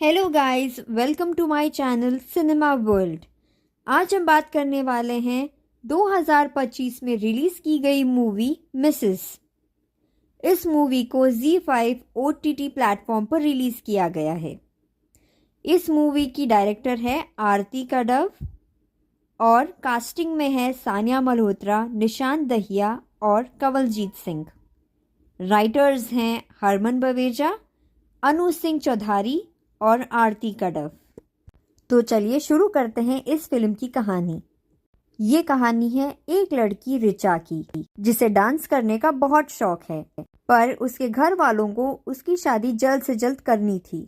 Hello guys, welcome to my channel cinema world. आज हम बात करने वाले हैं 2025 में रिलीज़ की गई मूवी मिसेस। इस मूवी को ZEE5 OTT प्लेटफॉर्म पर रिलीज़ किया गया है। इस मूवी की डायरेक्टर है आरती कड़व और कास्टिंग में है सानिया मल्होत्रा, निशांत दहिया और कंवलजीत सिंह। राइटर्स हैं हरमन बवेजा, अनु सिंह चौधारी और आरती कड़व। तो चलिए शुरू करते हैं इस फिल्म की कहानी। ये कहानी है एक लड़की रिचा की, जिसे डांस करने का बहुत शौक है, पर उसके घर वालों को उसकी शादी जल्द से जल्द करनी थी।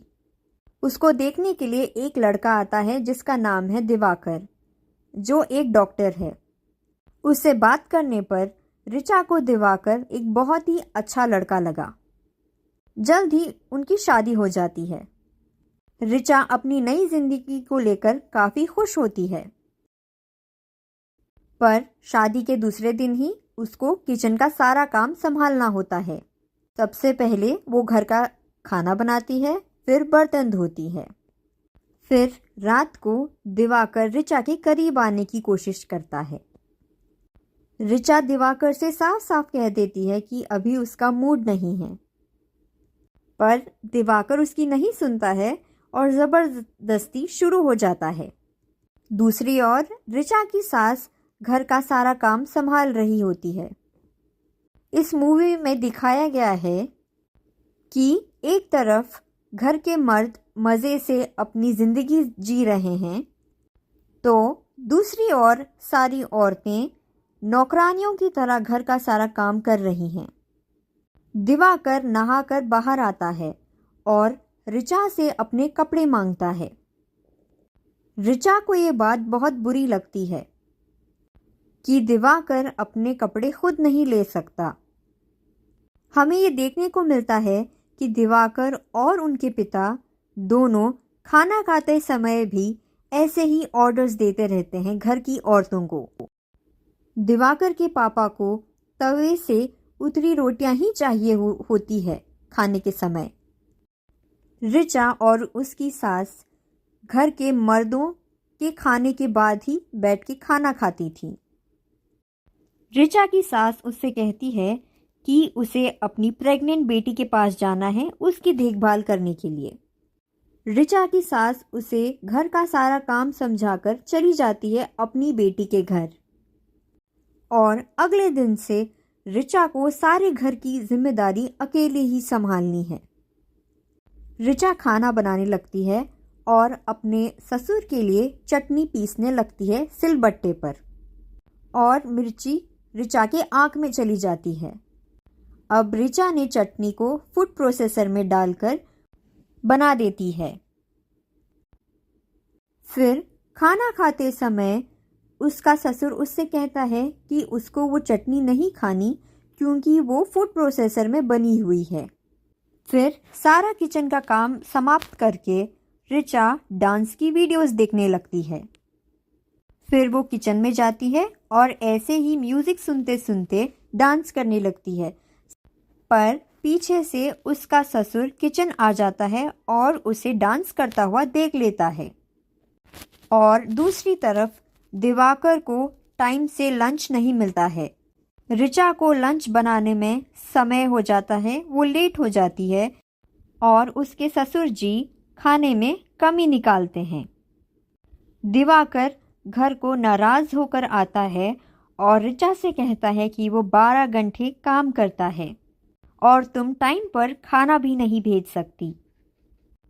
उसको देखने के लिए एक लड़का आता है जिसका नाम है दिवाकर, जो एक डॉक्टर है। उससे बात करने पर रिचा को दिवाकर एक बहुत ही अच्छा लड़का लगा। जल्द ही उनकी शादी हो जाती है। रिचा अपनी नई जिंदगी को लेकर काफी खुश होती है, पर शादी के दूसरे दिन ही उसको किचन का सारा काम संभालना होता है। सबसे पहले वो घर का खाना बनाती है, फिर बर्तन धोती है। फिर रात को दिवाकर रिचा के करीब आने की कोशिश करता है। रिचा दिवाकर से साफ साफ कह देती है कि अभी उसका मूड नहीं है, पर दिवाकर उसकी नहीं सुनता है और ज़बरदस्ती शुरू हो जाता है। दूसरी ओर रिचा की सास घर का सारा काम संभाल रही होती है। इस मूवी में दिखाया गया है कि एक तरफ घर के मर्द मज़े से अपनी ज़िंदगी जी रहे हैं, तो दूसरी ओर सारी औरतें नौकरानियों की तरह घर का सारा काम कर रही हैं। दिवाकर नहाकर बाहर आता है और रिचा से अपने कपड़े मांगता है। रिचा को ये बात बहुत बुरी लगती है कि दिवाकर अपने कपड़े खुद नहीं ले सकता। हमें ये देखने को मिलता है कि दिवाकर और उनके पिता दोनों खाना खाते समय भी ऐसे ही ऑर्डर्स देते रहते हैं घर की औरतों को। दिवाकर के पापा को तवे से उतरी रोटियां ही चाहिए होती है खाने के समय। रिचा और उसकी सास घर के मर्दों के खाने के बाद ही बैठ के खाना खाती थी। रिचा की सास उससे कहती है कि उसे अपनी प्रेग्नेंट बेटी के पास जाना है उसकी देखभाल करने के लिए। रिचा की सास उसे घर का सारा काम समझाकर चली जाती है अपनी बेटी के घर, और अगले दिन से रिचा को सारे घर की जिम्मेदारी अकेले ही संभालनी है। रिचा खाना बनाने लगती है और अपने ससुर के लिए चटनी पीसने लगती है सिलबट्टे पर, और मिर्ची रिचा के आँख में चली जाती है। अब रिचा ने चटनी को फूड प्रोसेसर में डालकर बना देती है। फिर खाना खाते समय उसका ससुर उससे कहता है कि उसको वो चटनी नहीं खानी क्योंकि वो फूड प्रोसेसर में बनी हुई है। फिर सारा किचन का काम समाप्त करके रिचा डांस की वीडियोस देखने लगती है। फिर वो किचन में जाती है और ऐसे ही म्यूज़िक सुनते सुनते डांस करने लगती है, पर पीछे से उसका ससुर किचन आ जाता है और उसे डांस करता हुआ देख लेता है। और दूसरी तरफ दिवाकर को टाइम से लंच नहीं मिलता है। रिचा को लंच बनाने में समय हो जाता है, वो लेट हो जाती है और उसके ससुर जी खाने में कमी निकालते हैं। दिवाकर घर को नाराज़ होकर आता है और रिचा से कहता है कि वो 12 घंटे काम करता है और तुम टाइम पर खाना भी नहीं भेज सकती।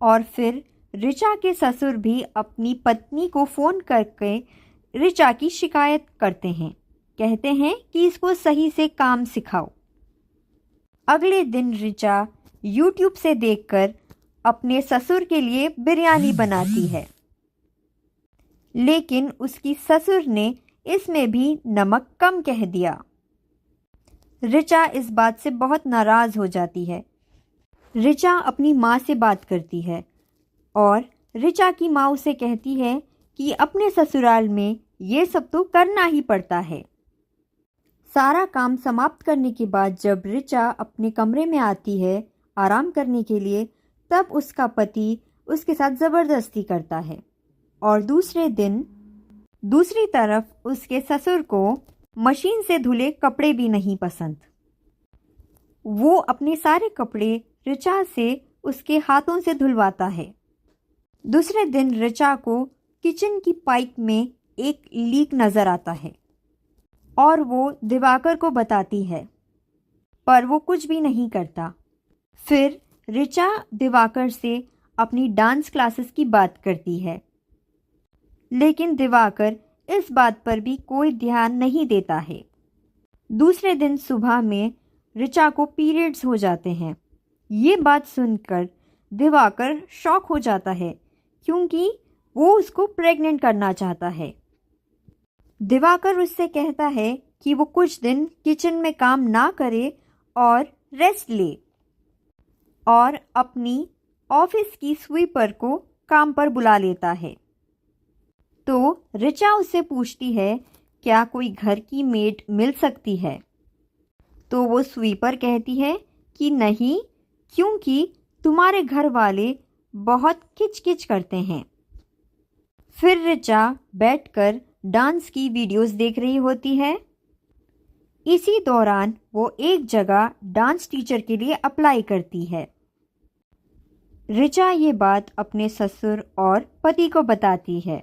और फिर रिचा के ससुर भी अपनी पत्नी को फ़ोन करके रिचा की शिकायत करते हैं, कहते हैं कि इसको सही से काम सिखाओ। अगले दिन रिचा YouTube से देखकर अपने ससुर के लिए बिरयानी बनाती है, लेकिन उसकी ससुर ने इसमें भी नमक कम कह दिया। रिचा इस बात से बहुत नाराज़ हो जाती है। रिचा अपनी माँ से बात करती है और रिचा की माँ उसे कहती है कि अपने ससुराल में ये सब तो करना ही पड़ता है। सारा काम समाप्त करने के बाद जब रिचा अपने कमरे में आती है आराम करने के लिए, तब उसका पति उसके साथ ज़बरदस्ती करता है। और दूसरे दिन दूसरी तरफ उसके ससुर को मशीन से धुले कपड़े भी नहीं पसंद। वो अपने सारे कपड़े ऋचा से उसके हाथों से धुलवाता है। दूसरे दिन ऋचा को किचन की पाइप में एक लीक नज़र आता है और वो दिवाकर को बताती है, पर वो कुछ भी नहीं करता। फिर ऋचा दिवाकर से अपनी डांस क्लासेस की बात करती है, लेकिन दिवाकर इस बात पर भी कोई ध्यान नहीं देता है। दूसरे दिन सुबह में ऋचा को पीरियड्स हो जाते हैं। ये बात सुनकर दिवाकर शॉक हो जाता है, क्योंकि वो उसको प्रेग्नेंट करना चाहता है। दिवाकर उससे कहता है कि वो कुछ दिन किचन में काम ना करे और रेस्ट ले, और अपनी ऑफिस की स्वीपर को काम पर बुला लेता है। तो ऋचा उससे पूछती है, क्या कोई घर की मेड मिल सकती है? तो वो स्वीपर कहती है कि नहीं, क्योंकि तुम्हारे घर वाले बहुत किचकिच करते हैं। फिर ऋचा बैठकर डांस की वीडियोस देख रही होती है। इसी दौरान वो एक जगह डांस टीचर के लिए अप्लाई करती है। ऋचा ये बात अपने ससुर और पति को बताती है,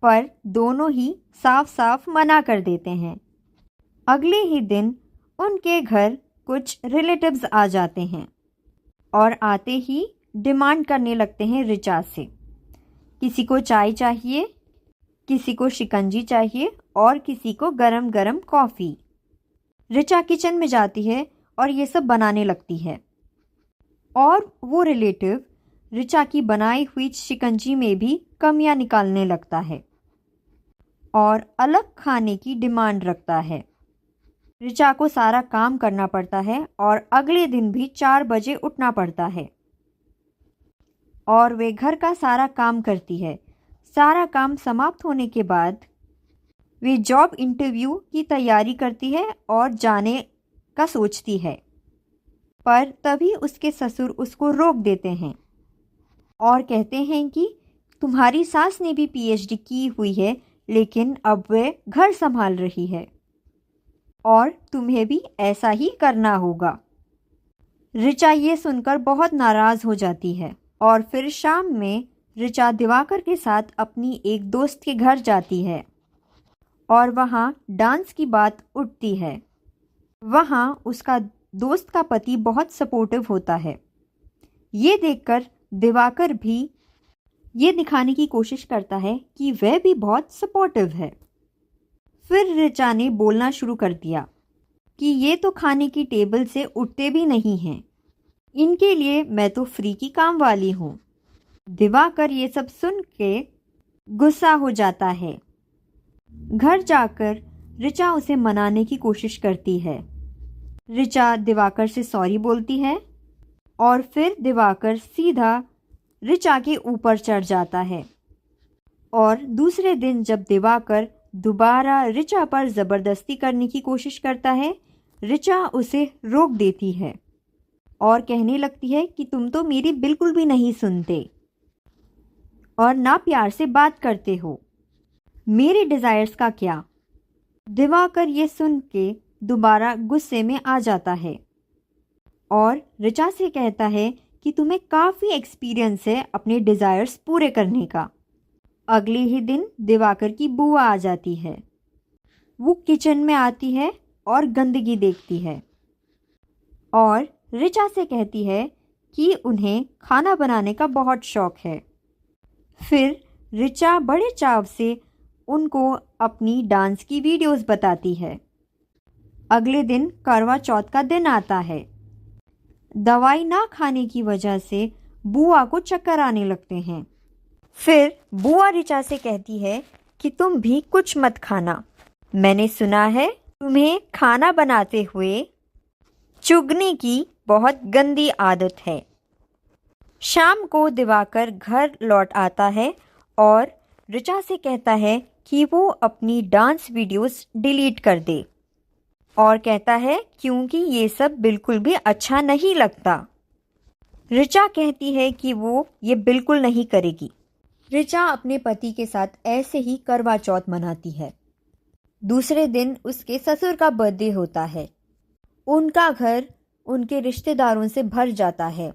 पर दोनों ही साफ साफ मना कर देते हैं। अगले ही दिन उनके घर कुछ रिलेटिव्स आ जाते हैं और आते ही डिमांड करने लगते हैं ऋचा से। किसी को चाय चाहिए, किसी को शिकंजी चाहिए और किसी को गरम गरम कॉफ़ी। ऋचा किचन में जाती है और ये सब बनाने लगती है, और वो रिलेटिव ऋचा की बनाई हुई शिकंजी में भी कमियां निकालने लगता है और अलग खाने की डिमांड रखता है। ऋचा को सारा काम करना पड़ता है और अगले दिन भी 4 बजे उठना पड़ता है और वे घर का सारा काम करती है। सारा काम समाप्त होने के बाद वे जॉब इंटरव्यू की तैयारी करती है और जाने का सोचती है, पर तभी उसके ससुर उसको रोक देते हैं और कहते हैं कि तुम्हारी सास ने भी पीएचडी की हुई है, लेकिन अब वे घर संभाल रही है और तुम्हें भी ऐसा ही करना होगा। ऋचा ये सुनकर बहुत नाराज़ हो जाती है और फिर शाम में ऋचा दिवाकर के साथ अपनी एक दोस्त के घर जाती है और वहाँ डांस की बात उठती है। वहाँ उसका दोस्त का पति बहुत सपोर्टिव होता है। ये देखकर दिवाकर भी ये दिखाने की कोशिश करता है कि वह भी बहुत सपोर्टिव है। फिर ऋचा ने बोलना शुरू कर दिया कि ये तो खाने की टेबल से उठते भी नहीं हैं, इनके लिए मैं तो फ्री की काम वाली हूँ। दिवाकर ये सब सुन के गुस्सा हो जाता है। घर जाकर ऋचा उसे मनाने की कोशिश करती है। ऋचा दिवाकर से सॉरी बोलती है और फिर दिवाकर सीधा ऋचा के ऊपर चढ़ जाता है। और दूसरे दिन जब दिवाकर दोबारा ऋचा पर ज़बरदस्ती करने की कोशिश करता है, ऋचा उसे रोक देती है और कहने लगती है कि तुम तो मेरी बिल्कुल भी नहीं सुनते और ना प्यार से बात करते हो, मेरे डिज़ायर्स का क्या। दिवाकर ये सुन के दोबारा गुस्से में आ जाता है और ऋचा से कहता है कि तुम्हें काफ़ी एक्सपीरियंस है अपने डिज़ायर्स पूरे करने का। अगले ही दिन दिवाकर की बुआ आ जाती है। वो किचन में आती है और गंदगी देखती है और ऋचा से कहती है कि उन्हें खाना बनाने का बहुत शौक है। फिर ऋचा बड़े चाव से उनको अपनी डांस की वीडियोस बताती है। अगले दिन करवा चौथ का दिन आता है। दवाई ना खाने की वजह से बुआ को चक्कर आने लगते हैं। फिर बुआ ऋचा से कहती है कि तुम भी कुछ मत खाना, मैंने सुना है तुम्हें खाना बनाते हुए चुगने की बहुत गंदी आदत है। शाम को दिवाकर घर लौट आता है और ऋचा से कहता है कि वो अपनी डांस वीडियोस डिलीट कर दे और कहता है क्योंकि ये सब बिल्कुल भी अच्छा नहीं लगता। ऋचा कहती है कि वो ये बिल्कुल नहीं करेगी। ऋचा अपने पति के साथ ऐसे ही करवा चौथ मनाती है। दूसरे दिन उसके ससुर का बर्थडे होता है। उनका घर उनके रिश्तेदारों से भर जाता है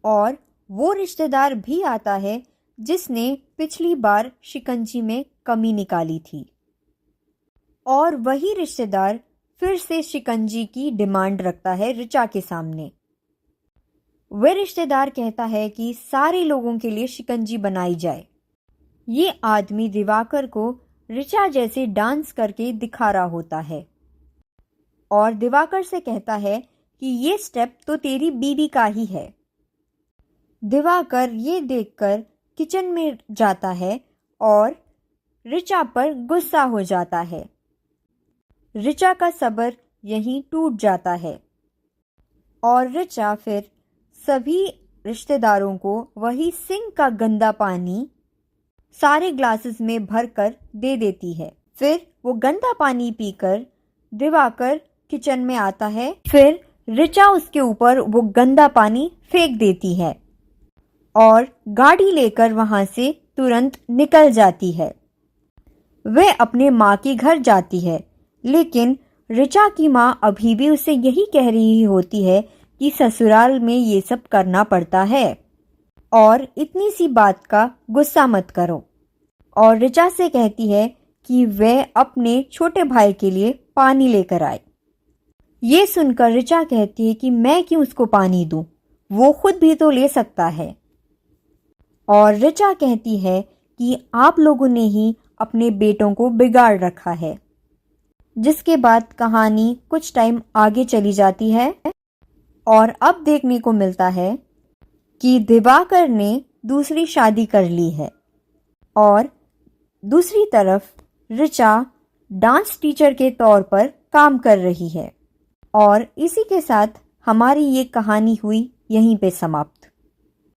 और वो रिश्तेदार भी आता है जिसने पिछली बार शिकंजी में कमी निकाली थी। और वही रिश्तेदार फिर से शिकंजी की डिमांड रखता है ऋचा के सामने। वह रिश्तेदार कहता है कि सारे लोगों के लिए शिकंजी बनाई जाए। ये आदमी दिवाकर को ऋचा जैसे डांस करके दिखा रहा होता है और दिवाकर से कहता है कि ये स्टेप तो तेरी बीवी का ही है। दिवाकर ये देखकर किचन में जाता है और ऋचा पर गुस्सा हो जाता है। ऋचा का सब्र यहीं टूट जाता है और ऋचा फिर सभी रिश्तेदारों को वही सिंक का गंदा पानी सारे ग्लासेस में भरकर दे देती है। फिर वो गंदा पानी पीकर दिवाकर किचन में आता है। फिर ऋचा उसके ऊपर वो गंदा पानी फेंक देती है और गाड़ी लेकर वहां से तुरंत निकल जाती है। वह अपने माँ के घर जाती है, लेकिन ऋचा की माँ अभी भी उसे यही कह रही होती है कि ससुराल में ये सब करना पड़ता है और इतनी सी बात का गुस्सा मत करो। और ऋचा से कहती है कि वह अपने छोटे भाई के लिए पानी लेकर आए। ये सुनकर ऋचा कहती है कि मैं क्यों उसको पानी दूं, वो खुद भी तो ले सकता है। और ऋचा कहती है कि आप लोगों ने ही अपने बेटों को बिगाड़ रखा है। जिसके बाद कहानी कुछ टाइम आगे चली जाती है और अब देखने को मिलता है कि दिवाकर ने दूसरी शादी कर ली है और दूसरी तरफ ऋचा डांस टीचर के तौर पर काम कर रही है। और इसी के साथ हमारी ये कहानी हुई यहीं पे समाप्त।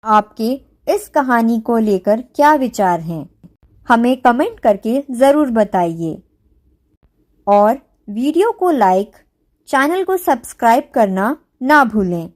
आपके इस कहानी को लेकर क्या विचार हैं, हमें कमेंट करके ज़रूर बताइए और वीडियो को लाइक, चैनल को सब्सक्राइब करना ना भूलें।